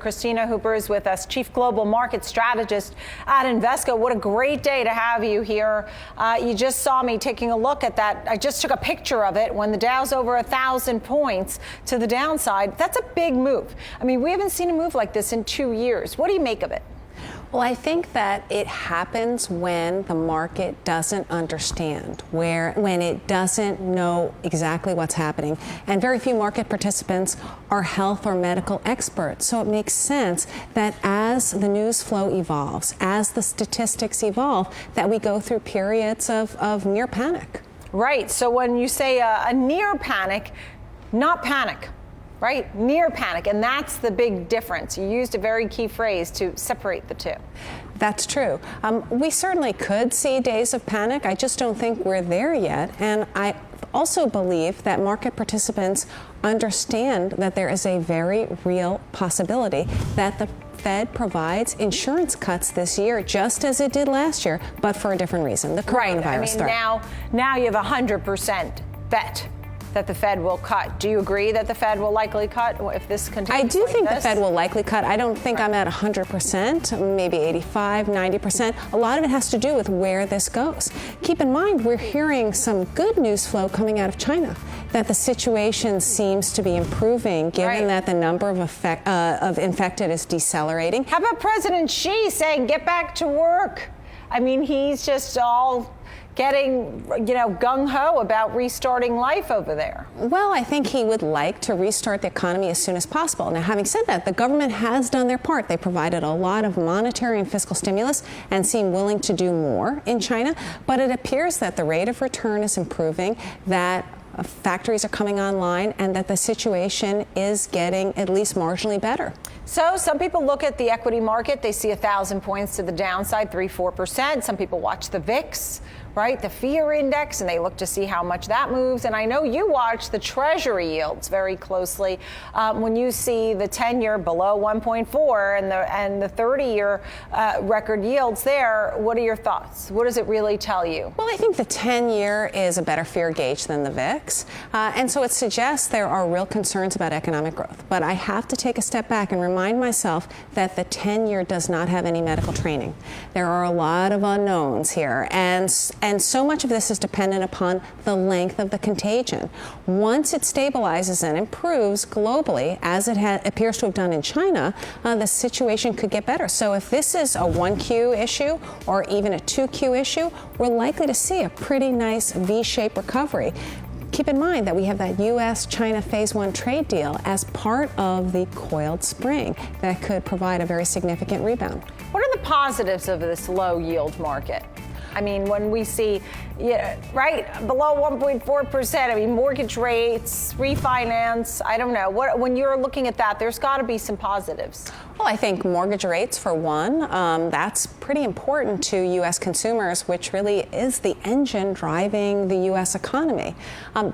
Christina Hooper is with us, Chief Global Market Strategist at Invesco. What a great day to have you here. You just saw me taking a look at that. I just took a picture of it when the Dow's over 1,000 points to the downside. That's a big move. I mean, we haven't seen a move like this in 2 years. What do you make of it? Well, I think that it happens when the market doesn't understand, when it doesn't know exactly what's happening. And very few market participants are health or medical experts. So it makes sense that as the news flow evolves, as the statistics evolve, that we go through periods of near panic. Right. So when you say a near panic, not panic. Right? Near panic. And that's the big difference. You used a very key phrase to separate the two. That's true. We certainly could see days of panic. I just don't think we're there yet. And I also believe that market participants understand that there is a very real possibility that the Fed provides insurance cuts this year, just as it did last year, but for a different reason, the coronavirus threat. Now you have 100% bet that the Fed will cut. Do you agree that the Fed will likely cut if this continues? I do think the Fed will likely cut. I don't think I'm at 100%, maybe 85, 90%. A lot of it has to do with where this goes. Keep in mind, we're hearing some good news flow coming out of China, that the situation seems to be improving, given that the number of infected is decelerating. How about President Xi saying, get back to work? I mean, he's just all getting, gung-ho about restarting life over there. Well, I think he would like to restart the economy as soon as possible. Now, having said that, the government has done their part. They provided a lot of monetary and fiscal stimulus and seem willing to do more in China. But it appears that the rate of return is improving, that factories are coming online, and that the situation is getting at least marginally better. So some people look at the equity market. They see 1,000 points to the downside, 3-4%. Some people watch the VIX, right, the fear index, and they look to see how much that moves. And I know you watch the Treasury yields very closely. When you see the 10-year below 1.4 and the 30-year record yields there, what are your thoughts? What does it really tell you? Well, I think the 10-year is a better fear gauge than the VIX. And so it suggests there are real concerns about economic growth. But I have to take a step back and remind myself that the 10-year does not have any medical training. There are a lot of unknowns here. And so much of this is dependent upon the length of the contagion. Once it stabilizes and improves globally, as it appears to have done in China, the situation could get better. So if this is a 1Q issue or even a 2Q issue, we're likely to see a pretty nice V-shaped recovery. Keep in mind that we have that U.S.-China Phase 1 trade deal as part of the coiled spring that could provide a very significant rebound. What are the positives of this low yield market? I mean, when we see, below 1.4%, I mean, mortgage rates, refinance, I don't know. When you're looking at that, there's got to be some positives. Well, I think mortgage rates, for one, that's pretty important to U.S. consumers, which really is the engine driving the U.S. economy.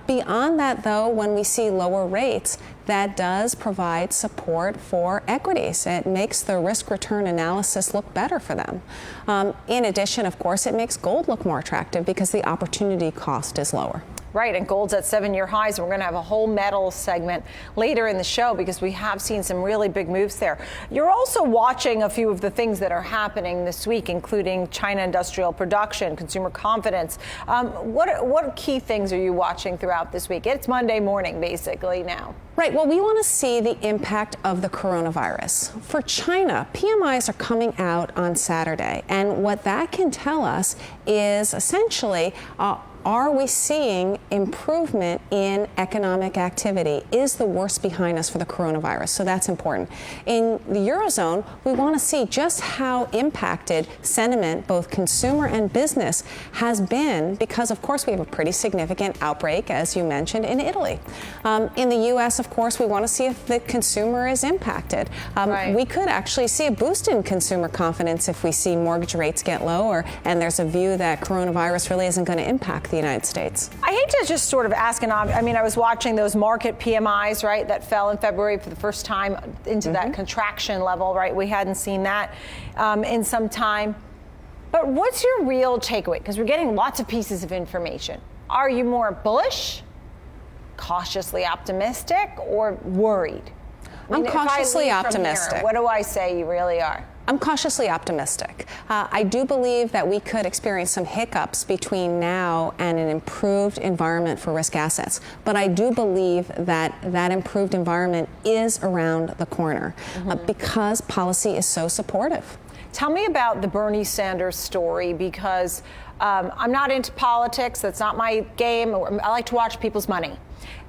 Beyond that, though, when we see lower rates, that does provide support for equities. It makes the risk-return analysis look better for them. In addition, of course, it makes gold look more attractive because the opportunity cost is lower. Right, and gold's at 7-year highs. We're going to have a whole metals segment later in the show because we have seen some really big moves there. You're also watching a few of the things that are happening this week, including China industrial production, consumer confidence. What key things are you watching throughout this week? It's Monday morning, basically, now. Right. Well, we want to see the impact of the coronavirus. For China, PMIs are coming out on Saturday, and what that can tell us is essentially are we seeing improvement in economic activity? Is the worst behind us for the coronavirus? So that's important. In the Eurozone, we want to see just how impacted sentiment, both consumer and business, has been because, of course, we have a pretty significant outbreak, as you mentioned, in Italy. In the U.S., of course, we want to see if the consumer is impacted. We could actually see a boost in consumer confidence if we see mortgage rates get lower and there's a view that coronavirus really isn't going to impact the United States. I hate to just sort of ask I was watching those market PMIs, right, that fell in February for the first time into that contraction level, right? We hadn't seen that in some time. But what's your real takeaway? Because we're getting lots of pieces of information. Are you more bullish, cautiously optimistic, or worried? I'm If I cautiously leave from optimistic. here, what do I say you really are? I'm cautiously optimistic. I do believe that we could experience some hiccups between now and an improved environment for risk assets. But I do believe that that improved environment is around the corner because policy is so supportive. Tell me about the Bernie Sanders story, because I'm not into politics. That's not my game. I like to watch people's money.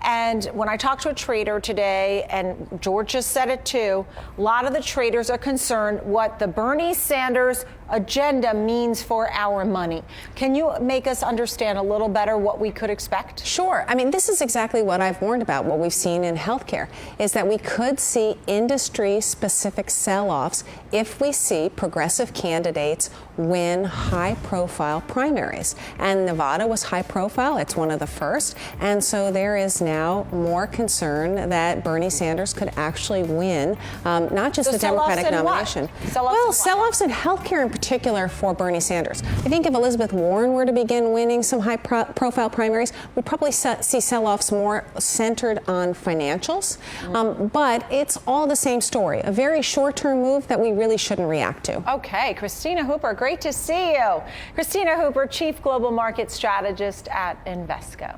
And when I talked to a trader today, and George just said it too, a lot of the traders are concerned what the Bernie Sanders agenda means for our money. Can you make us understand a little better what we could expect? Sure. I mean, this is exactly what I've warned about, what we've seen in healthcare, is that we could see industry-specific sell-offs if we see progressive candidates win high-profile primaries. And Nevada was high-profile. It's one of the first. And so there is now more concern that Bernie Sanders could actually win, not just the Democratic nomination. Sell-offs in healthcare in particular for Bernie Sanders. I think if Elizabeth Warren were to begin winning some high-profile primaries, we'd probably see sell-offs more centered on financials. But it's all the same story, a very short-term move that we really shouldn't react to. Okay, Christina Hooper, great to see you. Christina Hooper, Chief Global Market Strategist at Invesco.